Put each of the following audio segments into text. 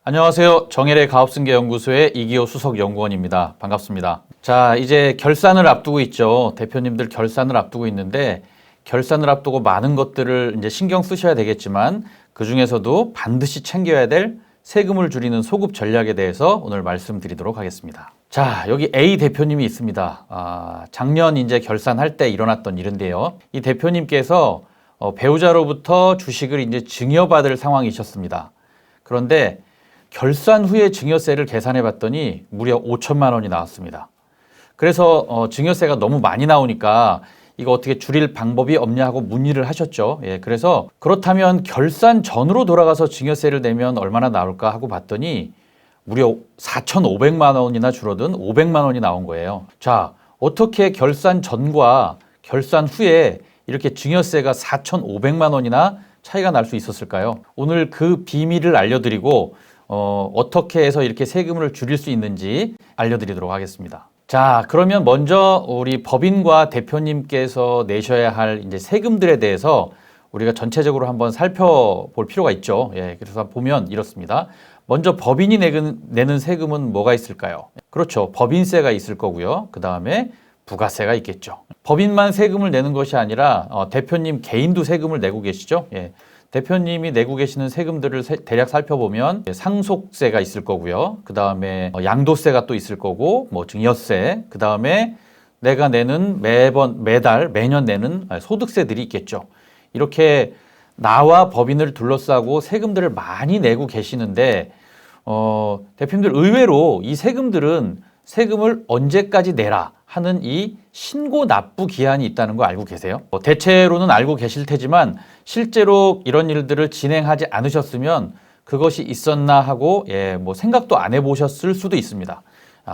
안녕하세요. 정혜래 가업승계연구소의 이기호 수석연구원입니다. 반갑습니다. 자, 이제 결산을 앞두고 있죠. 대표님들 결산을 앞두고 있는데 결산을 앞두고 많은 것들을 이제 신경 쓰셔야 되겠지만 그 중에서도 반드시 챙겨야 될 세금을 줄이는 소급 전략에 대해서 오늘 말씀드리도록 하겠습니다. 자, 여기 A 대표님이 있습니다. 작년 이제 결산할 때 일어났던 일인데요. 이 대표님께서 배우자로부터 주식을 이제 증여받을 상황이셨습니다. 그런데 결산 후에 증여세를 계산해 봤더니 무려 5천만 원이 나왔습니다. 그래서 증여세가 너무 많이 나오니까 이거 어떻게 줄일 방법이 없냐 하고 문의를 하셨죠. 예, 그래서 그렇다면 결산 전으로 돌아가서 증여세를 내면 얼마나 나올까 하고 봤더니 무려 4,500만 원이나 줄어든 500만 원이 나온 거예요. 자, 어떻게 결산 전과 결산 후에 이렇게 증여세가 4,500만 원이나 차이가 날 수 있었을까요? 오늘 그 비밀을 알려드리고 어떻게 해서 이렇게 세금을 줄일 수 있는지 알려드리도록 하겠습니다. 자, 그러면 먼저 우리 법인과 대표님께서 내셔야 할 이제 세금들에 대해서 우리가 전체적으로 한번 살펴볼 필요가 있죠. 예, 그래서 보면 이렇습니다. 먼저 법인이 내는 세금은 뭐가 있을까요? 그렇죠. 법인세가 있을 거고요. 그 다음에 부가세가 있겠죠. 법인만 세금을 내는 것이 아니라 대표님 개인도 세금을 내고 계시죠. 예. 대표님이 내고 계시는 세금들을 대략 살펴보면 상속세가 있을 거고요. 그 다음에 양도세가 또 있을 거고, 뭐 증여세, 그 다음에 내가 내는 매년 내는 소득세들이 있겠죠. 이렇게 나와 법인을 둘러싸고 세금들을 많이 내고 계시는데 대표님들 의외로 이 세금들은 세금을 언제까지 내라 하는 이 신고 납부 기한이 있다는 거 알고 계세요? 대체로는 알고 계실 테지만 실제로 이런 일들을 진행하지 않으셨으면 그것이 있었나 하고 뭐 생각도 안 해보셨을 수도 있습니다.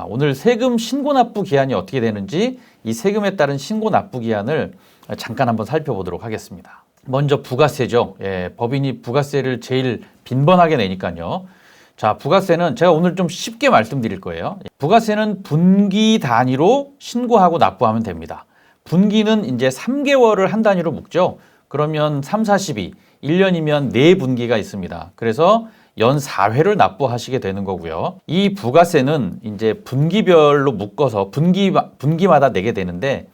오늘 세금 신고 납부 기한이 어떻게 되는지 이 세금에 따른 신고 납부 기한을 잠깐 한번 살펴보도록 하겠습니다. 먼저 부가세죠. 법인이 부가세를 제일 빈번하게 내니까요. 자, 부가세는 제가 오늘 좀 쉽게 말씀드릴 거예요. 부가세는 분기 단위로 신고하고 납부하면 됩니다. 분기는 이제 3개월을 한 단위로 묶죠. 그러면 3, 4, 12, 1년이면 4분기가 있습니다. 그래서 연 4회를 납부하시게 되는 거고요. 이 부가세는 이제 분기별로 묶어서 분기마다 내게 되는데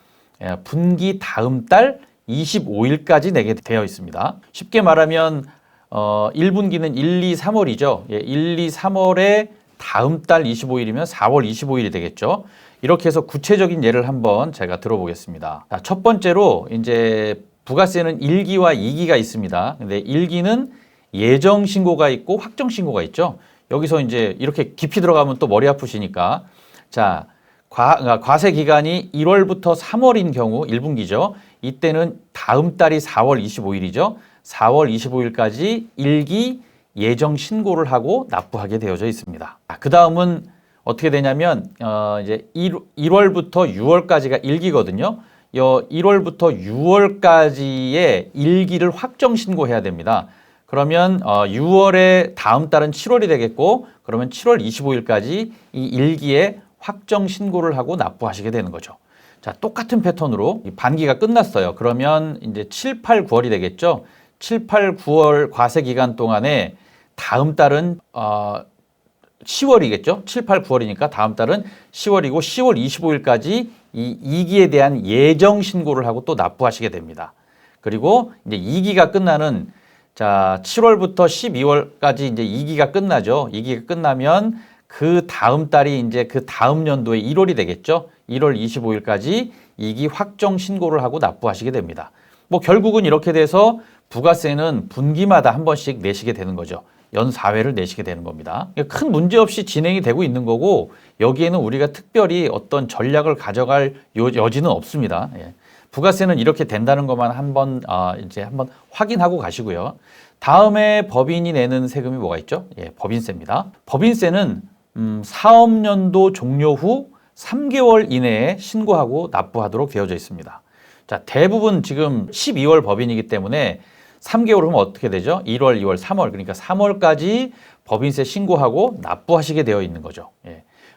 분기 다음 달 25일까지 내게 되어 있습니다. 쉽게 말하면 1분기는 1, 2, 3월이죠. 1, 2, 3월에 다음 달 25일이면 4월 25일이 되겠죠. 이렇게 해서 구체적인 예를 한번 제가 들어보겠습니다. 자, 첫 번째로 이제 부가세는 1기와 2기가 있습니다. 근데 1기는 예정 신고가 있고 확정 신고가 있죠. 여기서 이제 이렇게 깊이 들어가면 또 머리 아프시니까 자, 과세 기간이 1월부터 3월인 경우 1분기죠. 이때는 다음 달이 4월 25일이죠. 4월 25일까지 1기 예정 신고를 하고 납부하게 되어져 있습니다. 그 다음은 어떻게 되냐면 이제 1월부터 6월까지가 1기거든요. 1월부터 6월까지의 1기를 확정 신고해야 됩니다. 그러면 6월에 다음 달은 7월이 되겠고 그러면 7월 25일까지 이 1기에 확정 신고를 하고 납부하시게 되는 거죠. 자, 똑같은 패턴으로 반기가 끝났어요. 그러면 이제 7, 8, 9월이 되겠죠. 7, 8, 9월 과세 기간 동안에 다음 달은 10월이겠죠. 7, 8, 9월이니까 다음 달은 10월이고 10월 25일까지 이 2기에 대한 예정 신고를 하고 또 납부하시게 됩니다. 그리고 이제 2기가 끝나는 자, 7월부터 12월까지 이제 2기가 끝나죠. 2기가 끝나면 그 다음 달이 이제 그 다음 연도의 1월이 되겠죠. 1월 25일까지 2기 확정 신고를 하고 납부하시게 됩니다. 뭐 결국은 이렇게 돼서 부가세는 분기마다 한 번씩 내시게 되는 거죠. 연 4회를 내시게 되는 겁니다. 큰 문제 없이 진행이 되고 있는 거고 여기에는 우리가 특별히 어떤 전략을 가져갈 여지는 없습니다. 부가세는 이렇게 된다는 것만 한번 확인하고 가시고요. 다음에 법인이 내는 세금이 뭐가 있죠? 법인세입니다. 법인세는 사업연도 종료 후 3개월 이내에 신고하고 납부하도록 되어져 있습니다. 자, 대부분 지금 12월 법인이기 때문에 3개월 후면 어떻게 되죠? 1월, 2월, 3월. 그러니까 3월까지 법인세 신고하고 납부하시게 되어 있는 거죠.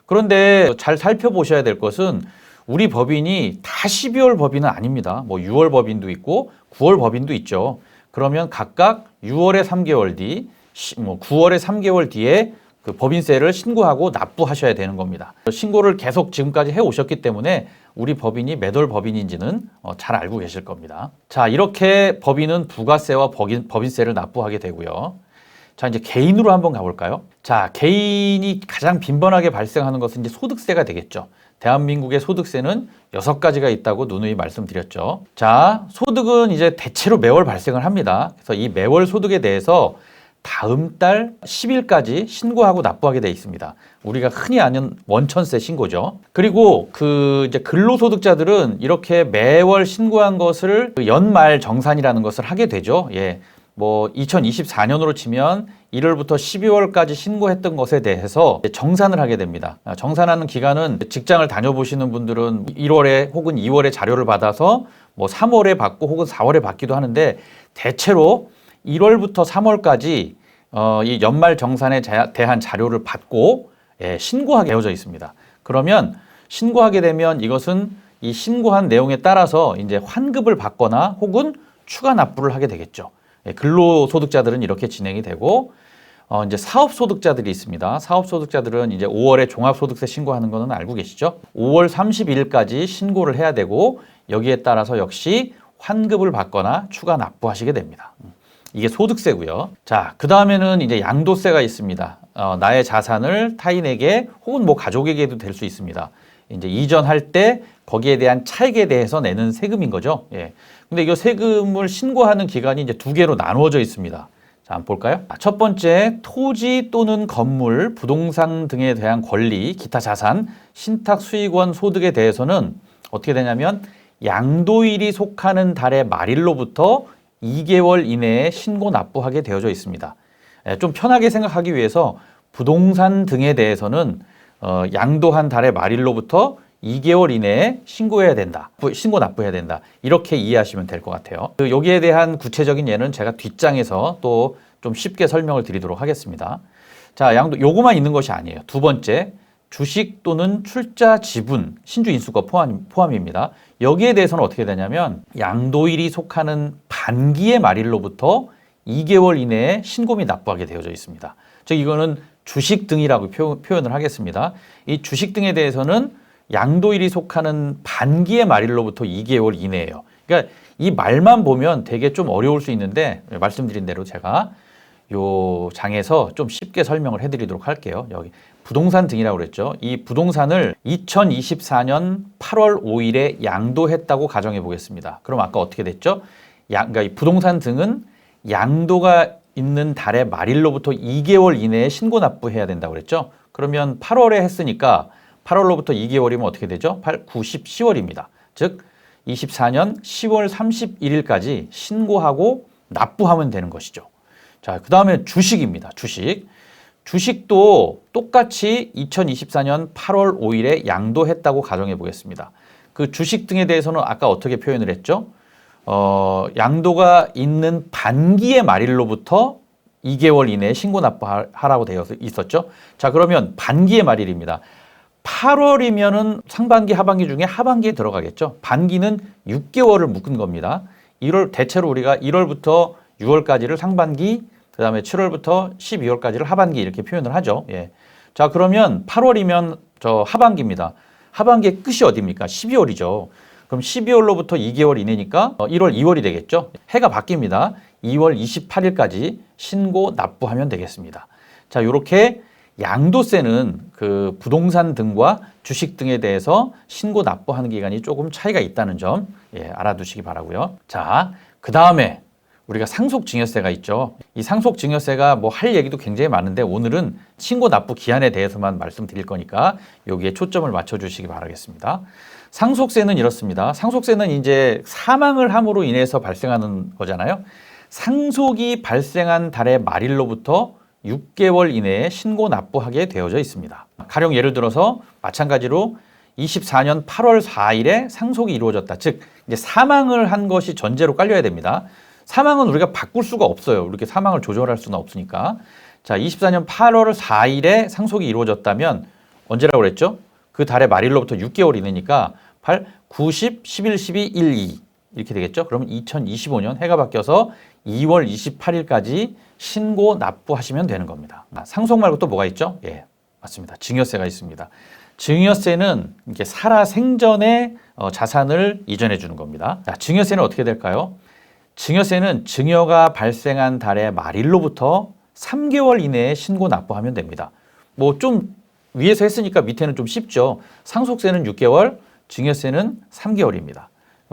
그런데 잘 살펴보셔야 될 것은 우리 법인이 다 12월 법인은 아닙니다. 뭐 6월 법인도 있고 9월 법인도 있죠. 그러면 각각 6월에 3개월 뒤, 9월에 3개월 뒤에 그 법인세를 신고하고 납부하셔야 되는 겁니다. 신고를 계속 지금까지 해오셨기 때문에 우리 법인이 몇 월 법인인지는 잘 알고 계실 겁니다. 자, 이렇게 법인은 부가세와 법인세를 납부하게 되고요. 자, 이제 개인으로 한번 가볼까요? 자, 개인이 가장 빈번하게 발생하는 것은 이제 소득세가 되겠죠. 대한민국의 소득세는 6가지가 있다고 누누이 말씀드렸죠. 자, 소득은 이제 대체로 매월 발생을 합니다. 그래서 이 매월 소득에 대해서 다음 달 10일까지 신고하고 납부하게 되어 있습니다. 우리가 흔히 아는 원천세 신고죠. 그리고 그 이제 근로소득자들은 이렇게 매월 신고한 것을 그 연말 정산이라는 것을 하게 되죠. 예. 뭐 2024년으로 치면 1월부터 12월까지 신고했던 것에 대해서 정산을 하게 됩니다. 정산하는 기간은 직장을 다녀보시는 분들은 1월에 혹은 2월에 자료를 받아서 뭐 3월에 받고 혹은 4월에 받기도 하는데 대체로 1월부터 3월까지 이 연말 정산에 대한 자료를 받고 신고하게 되어져 있습니다. 그러면 신고하게 되면 이것은 이 신고한 내용에 따라서 이제 환급을 받거나 혹은 추가 납부를 하게 되겠죠. 근로소득자들은 이렇게 진행이 되고 이제 사업소득자들이 있습니다. 사업소득자들은 이제 5월에 종합소득세 신고하는 거는 알고 계시죠? 5월 31일까지 신고를 해야 되고 여기에 따라서 역시 환급을 받거나 추가 납부하시게 됩니다. 이게 소득세고요. 자, 그 다음에는 이제 양도세가 있습니다. 나의 자산을 타인에게 혹은 뭐 가족에게도 될 수 있습니다. 이제 이전할 때 거기에 대한 차익에 대해서 내는 세금인 거죠. 예. 근데 이 세금을 신고하는 기간이 이제 2개로 나누어져 있습니다. 자, 한번 볼까요? 첫 번째, 토지 또는 건물, 부동산 등에 대한 권리, 기타 자산, 신탁 수익원 소득에 대해서는 어떻게 되냐면 양도일이 속하는 달의 말일로부터 2개월 이내에 신고 납부하게 되어져 있습니다. 좀 편하게 생각하기 위해서 부동산 등에 대해서는 양도한 달의 말일로부터 2개월 이내에 신고해야 된다. 신고 납부해야 된다. 이렇게 이해하시면 될 것 같아요. 여기에 대한 구체적인 예는 제가 뒷장에서 또 좀 쉽게 설명을 드리도록 하겠습니다. 자, 요거만 있는 것이 아니에요. 두 번째, 주식 또는 출자 지분, 신주 인수가 포함입니다. 여기에 대해서는 어떻게 되냐면 양도일이 속하는 반기의 말일로부터 2개월 이내에 신고 및 납부하게 되어져 있습니다. 즉 이거는 주식 등이라고 표현을 하겠습니다. 이 주식 등에 대해서는 양도일이 속하는 반기의 말일로부터 2개월 이내예요. 그러니까 이 말만 보면 되게 좀 어려울 수 있는데 말씀드린 대로 제가 요 장에서 좀 쉽게 설명을 해드리도록 할게요. 여기 부동산 등이라고 그랬죠. 이 부동산을 2024년 8월 5일에 양도했다고 가정해 보겠습니다. 그럼 아까 어떻게 됐죠? 그러니까 이 부동산 등은 양도가 있는 달의 말일로부터 2개월 이내에 신고 납부해야 된다고 그랬죠. 그러면 8월에 했으니까 8월로부터 2개월이면 어떻게 되죠? 8, 9, 10, 10월입니다. 즉 24년 10월 31일까지 신고하고 납부하면 되는 것이죠. 자, 그 다음에 주식입니다. 주식도 똑같이 2024년 8월 5일에 양도했다고 가정해 보겠습니다. 그 주식 등에 대해서는 아까 어떻게 표현을 했죠? 양도가 있는 반기의 말일로부터 2개월 이내에 신고 납부하라고 되어 있었죠. 자, 그러면 반기의 말일입니다. 8월이면은 상반기, 하반기 중에 하반기에 들어가겠죠. 반기는 6개월을 묶은 겁니다. 대체로 우리가 1월부터 6월까지를 상반기, 그 다음에 7월부터 12월까지를 하반기 이렇게 표현을 하죠. 예. 자, 그러면 8월이면 저 하반기입니다. 하반기의 끝이 어디입니까? 12월이죠. 그럼 12월로부터 2개월 이내니까 1월, 2월이 되겠죠. 해가 바뀝니다. 2월 28일까지 신고 납부하면 되겠습니다. 자, 이렇게 양도세는 그 부동산 등과 주식 등에 대해서 신고 납부하는 기간이 조금 차이가 있다는 점 알아두시기 바라고요. 자, 그 다음에 우리가 상속증여세가 있죠. 이 상속증여세가 뭐 할 얘기도 굉장히 많은데 오늘은 신고 납부 기한에 대해서만 말씀드릴 거니까 여기에 초점을 맞춰주시기 바라겠습니다. 상속세는 이렇습니다. 상속세는 이제 사망을 함으로 인해서 발생하는 거잖아요. 상속이 발생한 달의 말일로부터 6개월 이내에 신고 납부하게 되어져 있습니다. 가령 예를 들어서 마찬가지로 24년 8월 4일에 상속이 이루어졌다. 즉 이제 사망을 한 것이 전제로 깔려야 됩니다. 사망은 우리가 바꿀 수가 없어요. 이렇게 사망을 조절할 수는 없으니까. 자, 24년 8월 4일에 상속이 이루어졌다면 언제라고 그랬죠? 그 달의 말일로부터 6개월 이내니까 8, 9, 10, 11, 12, 1, 2. 이렇게 되겠죠. 그러면 2025년 해가 바뀌어서 2월 28일까지 신고 납부하시면 되는 겁니다. 상속 말고 또 뭐가 있죠? 예, 맞습니다. 증여세가 있습니다. 증여세는 이렇게 살아 생전에 자산을 이전해 주는 겁니다. 자, 증여세는 어떻게 될까요? 증여세는 증여가 발생한 달의 말일로부터 3개월 이내에 신고 납부하면 됩니다. 뭐 좀 위에서 했으니까 밑에는 좀 쉽죠. 상속세는 6개월, 증여세는 3개월입니다.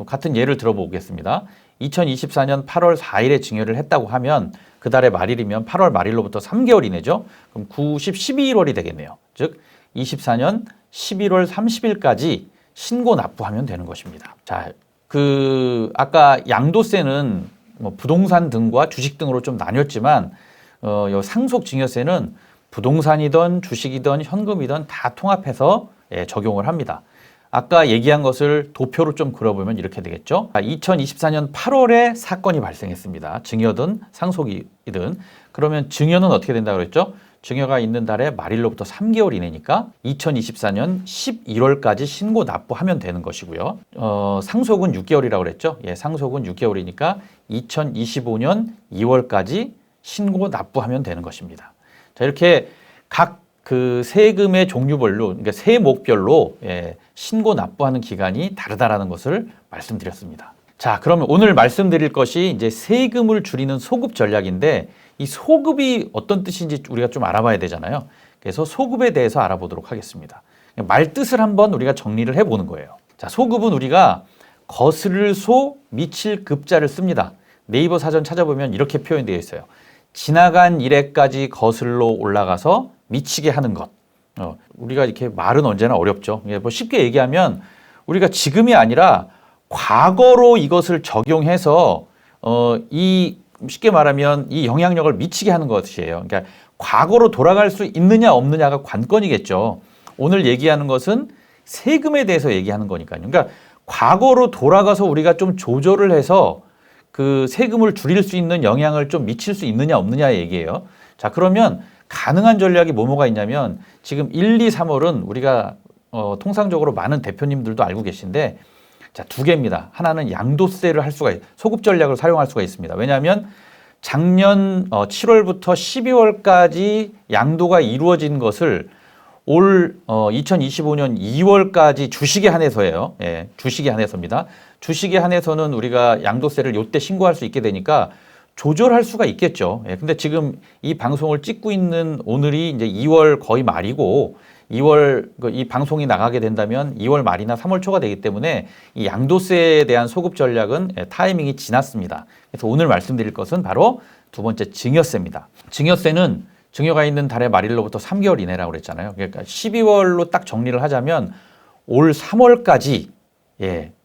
같은 예를 들어보겠습니다. 2024년 8월 4일에 증여를 했다고 하면 그 달의 말일이면 8월 말일로부터 3개월 이내죠. 그럼 9, 10, 12월이 되겠네요. 즉 24년 11월 30일까지 신고 납부하면 되는 것입니다. 자, 아까 양도세는 뭐 부동산 등과 주식 등으로 좀 나뉘었지만 상속 증여세는 부동산이든 주식이든 현금이든 다 통합해서 적용을 합니다. 아까 얘기한 것을 도표로 좀 그려보면 이렇게 되겠죠. 2024년 8월에 사건이 발생했습니다. 증여든 상속이든. 그러면 증여는 어떻게 된다고 그랬죠? 증여가 있는 달에 말일로부터 3개월 이내니까 2024년 11월까지 신고 납부하면 되는 것이고요. 상속은 6개월이라고 그랬죠. 예, 상속은 6개월이니까 2025년 2월까지 신고 납부하면 되는 것입니다. 자, 이렇게 각 그 세금의 종류별로, 그러니까 세목별로 신고 납부하는 기간이 다르다라는 것을 말씀드렸습니다. 자, 그러면 오늘 말씀드릴 것이 이제 세금을 줄이는 소급 전략인데 이 소급이 어떤 뜻인지 우리가 좀 알아봐야 되잖아요. 그래서 소급에 대해서 알아보도록 하겠습니다. 말뜻을 한번 우리가 정리를 해보는 거예요. 자, 소급은 우리가 거스를 소, 미칠 급자를 씁니다. 네이버 사전 찾아보면 이렇게 표현되어 있어요. 지나간 일에까지 거슬러 올라가서 미치게 하는 것. 우리가 이렇게 말은 언제나 어렵죠. 뭐 쉽게 얘기하면 우리가 지금이 아니라 과거로 이것을 적용해서 쉽게 말하면 이 영향력을 미치게 하는 것이에요. 그러니까 과거로 돌아갈 수 있느냐 없느냐가 관건이겠죠. 오늘 얘기하는 것은 세금에 대해서 얘기하는 거니까요. 그러니까 과거로 돌아가서 우리가 좀 조절을 해서 그 세금을 줄일 수 있는 영향을 좀 미칠 수 있느냐 없느냐 얘기예요. 자, 그러면 가능한 전략이 뭐가 있냐면 지금 1, 2, 3월은 우리가 통상적으로 많은 대표님들도 알고 계신데 자, 두 개입니다. 하나는 양도세를 할 수가 소급 전략을 사용할 수가 있습니다. 왜냐하면 작년 7월부터 12월까지 양도가 이루어진 것을 올 2025년 2월까지 주식에 한해서예요. 예, 주식에 한해서입니다. 주식에 한해서는 우리가 양도세를 이때 신고할 수 있게 되니까 조절할 수가 있겠죠. 예, 근데 지금 이 방송을 찍고 있는 오늘이 이제 2월 거의 말이고 2월 이 방송이 나가게 된다면 2월 말이나 3월 초가 되기 때문에 이 양도세에 대한 소급 전략은 타이밍이 지났습니다. 그래서 오늘 말씀드릴 것은 바로 두 번째 증여세입니다. 증여세는 증여가 있는 달의 말일로부터 3개월 이내라고 그랬잖아요. 그러니까 12월로 딱 정리를 하자면 올 3월까지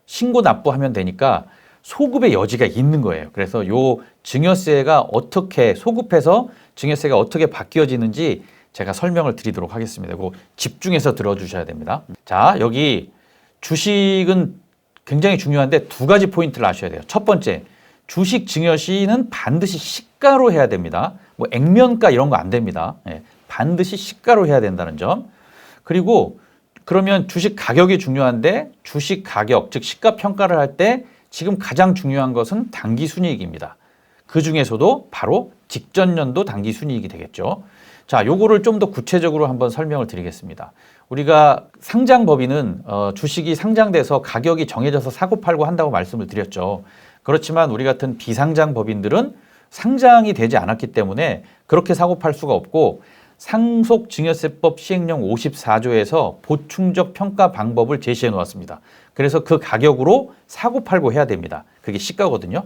신고 납부하면 되니까 소급의 여지가 있는 거예요. 그래서 요 증여세가 어떻게 소급해서 증여세가 어떻게 바뀌어지는지 제가 설명을 드리도록 하겠습니다. 이거 집중해서 들어주셔야 됩니다. 자, 여기 주식은 굉장히 중요한데 두 가지 포인트를 아셔야 돼요. 첫 번째, 주식 증여 시는 반드시 시가로 해야 됩니다. 뭐 액면가 이런 거 안 됩니다. 반드시 시가로 해야 된다는 점. 그리고 그러면 주식 가격이 중요한데 주식 가격, 즉 시가 평가를 할 때 지금 가장 중요한 것은 당기순이익입니다. 그 중에서도 바로 직전 연도 당기순이익이 되겠죠. 자, 요거를 좀 더 구체적으로 한번 설명을 드리겠습니다. 우리가 상장법인은 주식이 상장돼서 가격이 정해져서 사고팔고 한다고 말씀을 드렸죠. 그렇지만 우리 같은 비상장 법인들은 상장이 되지 않았기 때문에 그렇게 사고팔 수가 없고 상속증여세법 시행령 54조에서 보충적 평가 방법을 제시해 놓았습니다. 그래서 그 가격으로 사고팔고 해야 됩니다. 그게 시가거든요.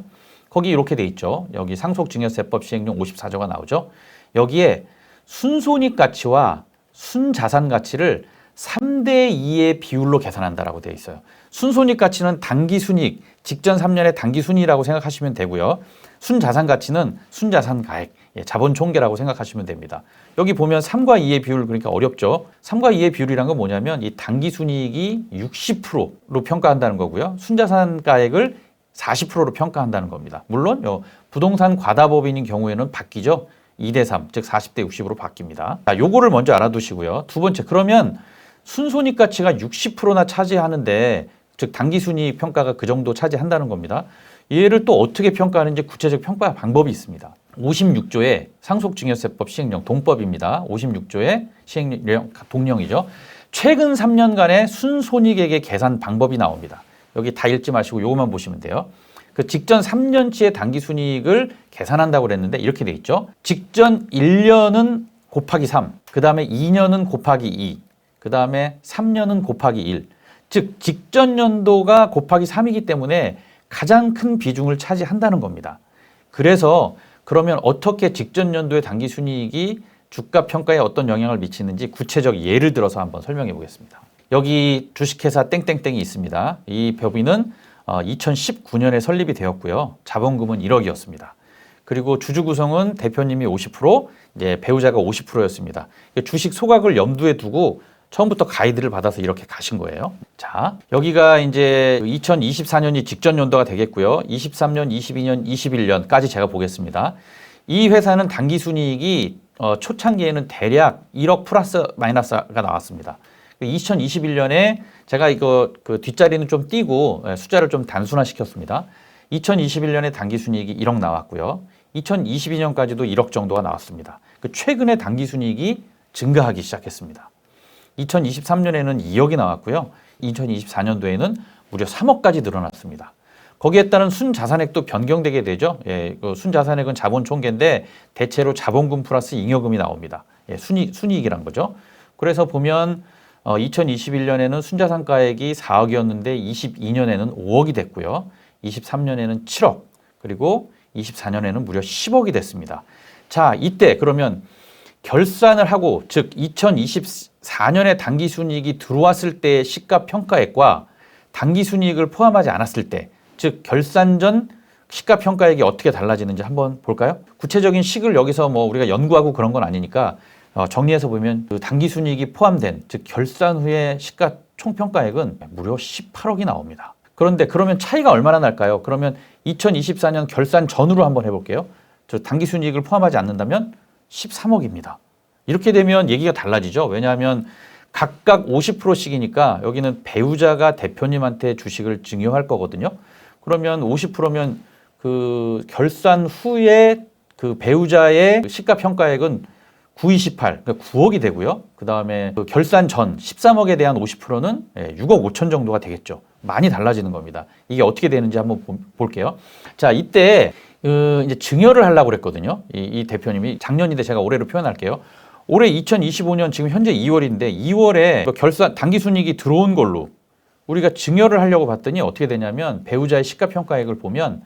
거기 이렇게 돼 있죠. 여기 상속증여세법 시행령 54조가 나오죠. 여기에 순손익 가치와 순자산 가치를 3대 2의 비율로 계산한다라고 되어 있어요. 순손익 가치는 당기순이익, 직전 3년의 당기순이익이라고 생각하시면 되고요. 순자산 가치는 순자산 가액, 자본 총계라고 생각하시면 됩니다. 여기 보면 3과 2의 비율, 그러니까 어렵죠. 3과 2의 비율이란 건 뭐냐면 이 당기순이익이 60%로 평가한다는 거고요. 순자산 가액을 40%로 평가한다는 겁니다. 물론 부동산 과다법인인 경우에는 바뀌죠. 2대 3, 즉 40대 60으로 바뀝니다. 자, 요거를 먼저 알아두시고요. 두 번째, 그러면 순손익 가치가 60%나 차지하는데 즉 당기순이익 평가가 그 정도 차지한다는 겁니다. 얘를 또 어떻게 평가하는지 구체적 평가 방법이 있습니다. 56조의 상속증여세법 시행령 동법입니다. 56조의 시행령 동령이죠. 최근 3년간의 순손익액의 계산 방법이 나옵니다. 여기 다 읽지 마시고 요것만 보시면 돼요. 그 직전 3년치의 당기순이익을 계산한다고 그랬는데 이렇게 돼 있죠. 직전 1년은 곱하기 3, 그 다음에 2년은 곱하기 2, 그 다음에 3년은 곱하기 1. 즉 직전 연도가 곱하기 3이기 때문에 가장 큰 비중을 차지한다는 겁니다. 그래서 그러면 어떻게 직전 연도의 당기순이익이 주가 평가에 어떤 영향을 미치는지 구체적 예를 들어서 한번 설명해 보겠습니다. 여기 주식회사 땡땡땡이 있습니다. 이 법인은 2019년에 설립이 되었고요. 자본금은 1억이었습니다. 그리고 주주 구성은 대표님이 50%, 이제 배우자가 50%였습니다. 주식 소각을 염두에 두고 처음부터 가이드를 받아서 이렇게 가신 거예요. 자, 여기가 이제 2024년이 직전 연도가 되겠고요. 23년, 22년, 21년까지 제가 보겠습니다. 이 회사는 당기순이익이 초창기에는 대략 1억 플러스 마이너스가 나왔습니다. 2021년에 제가 이거 그 뒷자리는 좀 띄고 숫자를 좀 단순화시켰습니다. 2021년에 당기순이익이 1억 나왔고요. 2022년까지도 1억 정도가 나왔습니다. 최근에 당기순이익이 증가하기 시작했습니다. 2023년에는 2억이 나왔고요. 2024년도에는 무려 3억까지 늘어났습니다. 거기에 따른 순자산액도 변경되게 되죠. 예, 그 순자산액은 자본 총계인데 대체로 자본금 플러스 잉여금이 나옵니다. 예, 순이익이란 거죠. 그래서 보면 2021년에는 순자산가액이 4억이었는데 22년에는 5억이 됐고요. 23년에는 7억, 그리고 24년에는 무려 10억이 됐습니다. 자, 이때 그러면 결산을 하고, 즉 2024년에 당기순이익이 들어왔을 때의 시가평가액과 당기순이익을 포함하지 않았을 때, 즉 결산 전 시가평가액이 어떻게 달라지는지 한번 볼까요? 구체적인 식을 여기서 뭐 우리가 연구하고 그런 건 아니니까 정리해서 보면 그 당기순이익이 포함된, 즉 결산 후의 시가 총평가액은 무려 18억이 나옵니다. 그런데 그러면 차이가 얼마나 날까요? 그러면 2024년 결산 전으로 한번 해볼게요. 저 당기순이익을 포함하지 않는다면 13억입니다. 이렇게 되면 얘기가 달라지죠. 왜냐하면 각각 50%씩이니까 여기는 배우자가 대표님한테 주식을 증여할 거거든요. 그러면 50%면 그 결산 후에 그 배우자의 시가평가액은 928, 그러니까 9억이 되고요. 그 다음에 그 결산 전 13억에 대한 50%는 6억 5천 정도가 되겠죠. 많이 달라지는 겁니다. 이게 어떻게 되는지 한번 볼게요. 자, 이때 이제 증여를 하려고 그랬거든요. 이 대표님이 작년인데 제가 올해로 표현할게요. 올해 2025년 지금 현재 2월인데 2월에 결산 당기순이익이 들어온 걸로 우리가 증여를 하려고 봤더니 어떻게 되냐면 배우자의 시가평가액을 보면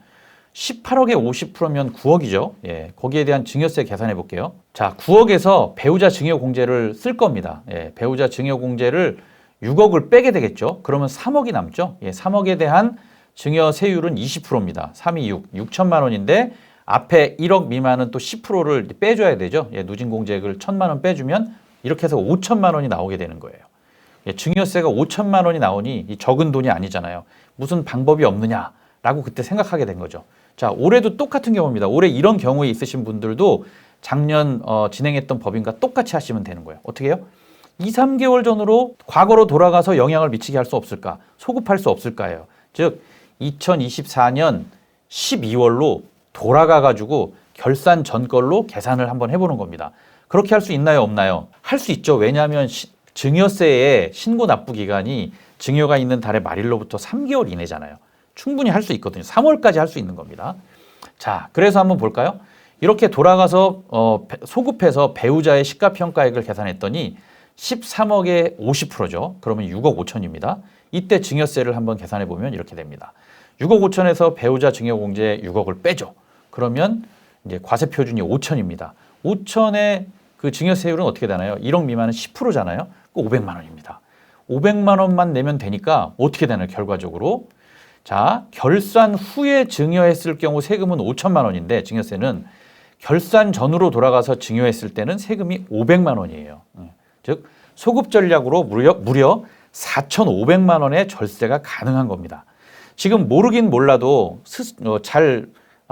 18억에 50%면 9억이죠. 예, 거기에 대한 증여세 계산해 볼게요. 자, 9억에서 배우자 증여공제를 쓸 겁니다. 예, 배우자 증여공제를 6억을 빼게 되겠죠. 그러면 3억이 남죠. 예, 3억에 대한 증여세율은 20%입니다. 326, 6천만 원인데 앞에 1억 미만은 또 10%를 빼줘야 되죠. 예, 누진공제액을 1천만 원 빼주면 이렇게 해서 5천만 원이 나오게 되는 거예요. 예, 증여세가 5천만 원이 나오니 이 적은 돈이 아니잖아요. 무슨 방법이 없느냐라고 그때 생각하게 된 거죠. 자, 올해도 똑같은 경우입니다. 올해 이런 경우에 있으신 분들도 작년 진행했던 법인과 똑같이 하시면 되는 거예요. 어떻게 해요? 2, 3개월 전으로 과거로 돌아가서 영향을 미치게 할 수 없을까? 소급할 수 없을까요? 즉 2024년 12월로 돌아가가지고 결산 전 걸로 계산을 한번 해보는 겁니다. 그렇게 할 수 있나요? 없나요? 할 수 있죠. 왜냐하면 증여세의 신고 납부 기간이 증여가 있는 달의 말일로부터 3개월 이내잖아요. 충분히 할 수 있거든요. 3월까지 할 수 있는 겁니다. 자, 그래서 한번 볼까요? 이렇게 돌아가서 소급해서 배우자의 시가평가액을 계산했더니 13억에 50%죠. 그러면 6억 5천입니다. 이때 증여세를 한번 계산해 보면 이렇게 됩니다. 6억 5천에서 배우자 증여공제 6억을 빼죠. 그러면 이제 과세표준이 5천입니다. 5천의 그 증여세율은 어떻게 되나요? 1억 미만은 10%잖아요. 그 500만 원입니다. 500만 원만 내면 되니까 어떻게 되나요? 결과적으로. 자, 결산 후에 증여했을 경우 세금은 5천만 원인데 증여세는 결산 전으로 돌아가서 증여했을 때는 세금이 500만 원이에요. 즉 소급 전략으로 무려 4,500만 원의 절세가 가능한 겁니다. 지금 모르긴 몰라도 잘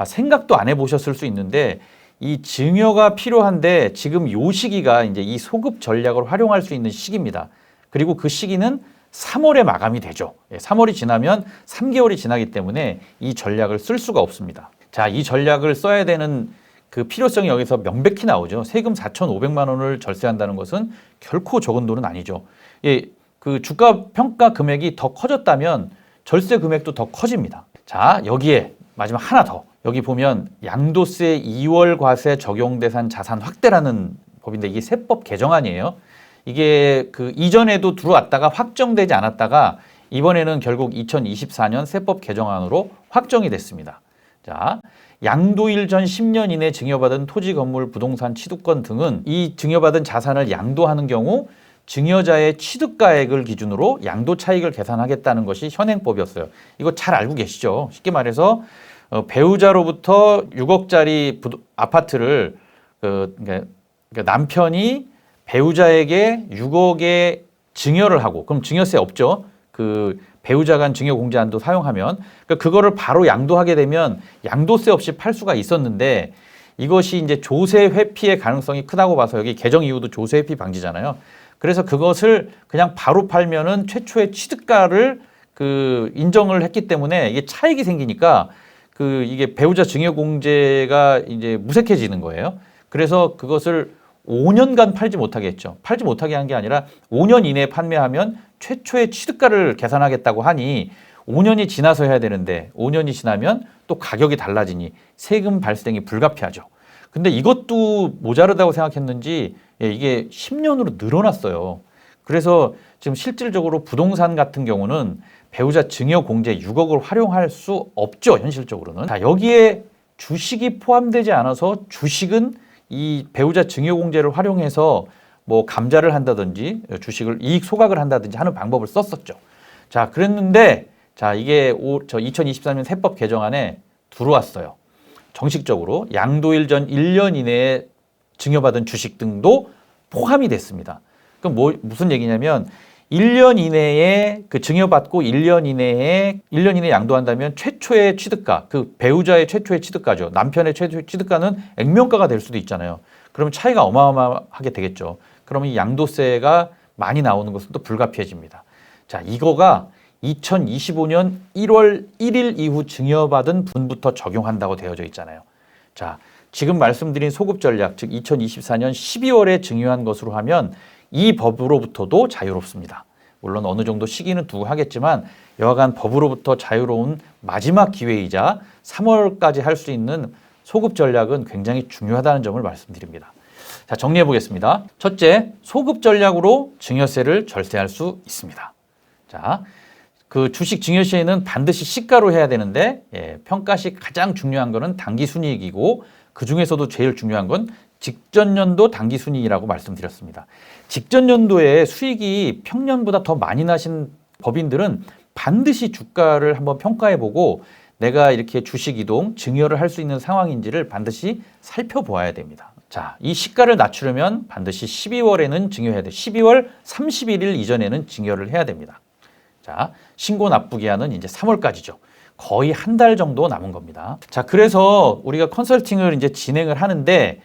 생각도 안 해보셨을 수 있는데 이 증여가 필요한데 지금 요 시기가 이제 이 소급 전략을 활용할 수 있는 시기입니다. 그리고 그 시기는 3월에 마감이 되죠. 3월이 지나면 3개월이 지나기 때문에 이 전략을 쓸 수가 없습니다. 자, 이 전략을 써야 되는 그 필요성이 여기서 명백히 나오죠. 세금 4,500만 원을 절세한다는 것은 결코 적은 돈은 아니죠. 예, 그 주가 평가 금액이 더 커졌다면 절세 금액도 더 커집니다. 자, 여기에 마지막 하나 더. 여기 보면 양도세 2월 과세 적용 대상 자산 확대라는 법인데 이게 세법 개정안이에요. 이게 그 이전에도 들어왔다가 확정되지 않았다가 이번에는 결국 2024년 세법 개정안으로 확정이 됐습니다. 자, 양도일 전 10년 이내 증여받은 토지, 건물, 부동산, 취득권 등은 이 증여받은 자산을 양도하는 경우 증여자의 취득가액을 기준으로 양도 차익을 계산하겠다는 것이 현행법이었어요. 이거 잘 알고 계시죠? 쉽게 말해서 배우자로부터 6억짜리 아파트를 그러니까 남편이 배우자에게 6억에 증여를 하고 그럼 증여세 없죠. 그 배우자 간 증여 공제한도 사용하면 그러니까 그거를 바로 양도하게 되면 양도세 없이 팔 수가 있었는데 이것이 이제 조세 회피의 가능성이 크다고 봐서 여기 개정 이후도 조세 회피 방지잖아요. 그래서 그것을 그냥 바로 팔면은 최초의 취득가를 그 인정을 했기 때문에 이게 차익이 생기니까 그 이게 배우자 증여 공제가 이제 무색해지는 거예요. 그래서 그것을 5년간 팔지 못하게 했죠. 팔지 못하게 한 게 아니라 5년 이내에 판매하면 최초의 취득가를 계산하겠다고 하니 5년이 지나서 해야 되는데 5년이 지나면 또 가격이 달라지니 세금 발생이 불가피하죠. 근데 이것도 모자르다고 생각했는지 이게 10년으로 늘어났어요. 그래서 지금 실질적으로 부동산 같은 경우는 배우자 증여 공제 6억을 활용할 수 없죠. 현실적으로는. 자, 여기에 주식이 포함되지 않아서 주식은 이 배우자 증여 공제를 활용해서 뭐 감자를 한다든지 주식을 이익 소각을 한다든지 하는 방법을 썼었죠. 자, 그랬는데 자, 이게 2023년 세법 개정안에 들어왔어요. 정식적으로 양도일 전 1년 이내에 증여받은 주식 등도 포함이 됐습니다. 그럼 무슨 얘기냐면 1년 이내에 그 증여받고 1년 이내에 양도한다면 최초의 취득가, 그 배우자의 최초의 취득가죠. 남편의 최초의 취득가는 액면가가 될 수도 있잖아요. 그러면 차이가 어마어마하게 되겠죠. 그러면 이 양도세가 많이 나오는 것은 또 불가피해집니다. 자, 이거가 2025년 1월 1일 이후 증여받은 분부터 적용한다고 되어져 있잖아요. 자, 지금 말씀드린 소급 전략, 즉 2024년 12월에 증여한 것으로 하면 이 법으로부터도 자유롭습니다. 물론 어느 정도 시기는 두고 하겠지만 여하간 법으로부터 자유로운 마지막 기회이자 3월까지 할 수 있는 소급 전략은 굉장히 중요하다는 점을 말씀드립니다. 자, 정리해 보겠습니다. 첫째, 소급 전략으로 증여세를 절세할 수 있습니다. 자, 그 주식 증여 시에는 반드시 시가로 해야 되는데 평가 시 가장 중요한 거는 당기 순이익이고 그 중에서도 제일 중요한 건 직전 연도 당기 순이익이라고 말씀드렸습니다. 직전 연도에 수익이 평년보다 더 많이 나신 법인들은 반드시 주가를 한번 평가해 보고 내가 이렇게 주식 이동, 증여를 할 수 있는 상황인지를 반드시 살펴보아야 됩니다. 자, 이 시가를 낮추려면 반드시 12월에는 증여해야 돼요. 12월 31일 이전에는 증여를 해야 됩니다. 자, 신고 납부 기한은 이제 3월까지죠. 거의 한 달 정도 남은 겁니다. 자, 그래서 우리가 컨설팅을 이제 진행을 하는데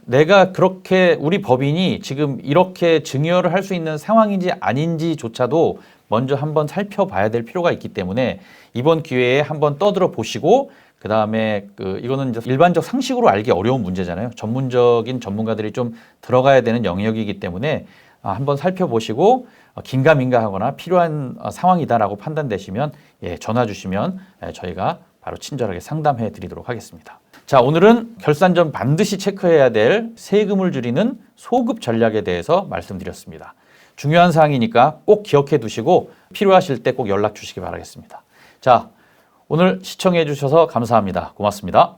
내가 그렇게 우리 법인이 지금 이렇게 증여를 할 수 있는 상황인지 아닌지조차도 먼저 한번 살펴봐야 될 필요가 있기 때문에 이번 기회에 한번 떠들어 보시고 그 다음에 이거는 이제 일반적 상식으로 알기 어려운 문제잖아요. 전문적인 전문가들이 좀 들어가야 되는 영역이기 때문에 한번 살펴보시고 긴가민가 하거나 필요한 상황이다라고 판단되시면 전화 주시면 저희가 바로 친절하게 상담해 드리도록 하겠습니다. 자, 오늘은 결산 전 반드시 체크해야 될 세금을 줄이는 소급 전략에 대해서 말씀드렸습니다. 중요한 사항이니까 꼭 기억해 두시고 필요하실 때 꼭 연락 주시기 바라겠습니다. 자, 오늘 시청해 주셔서 감사합니다. 고맙습니다.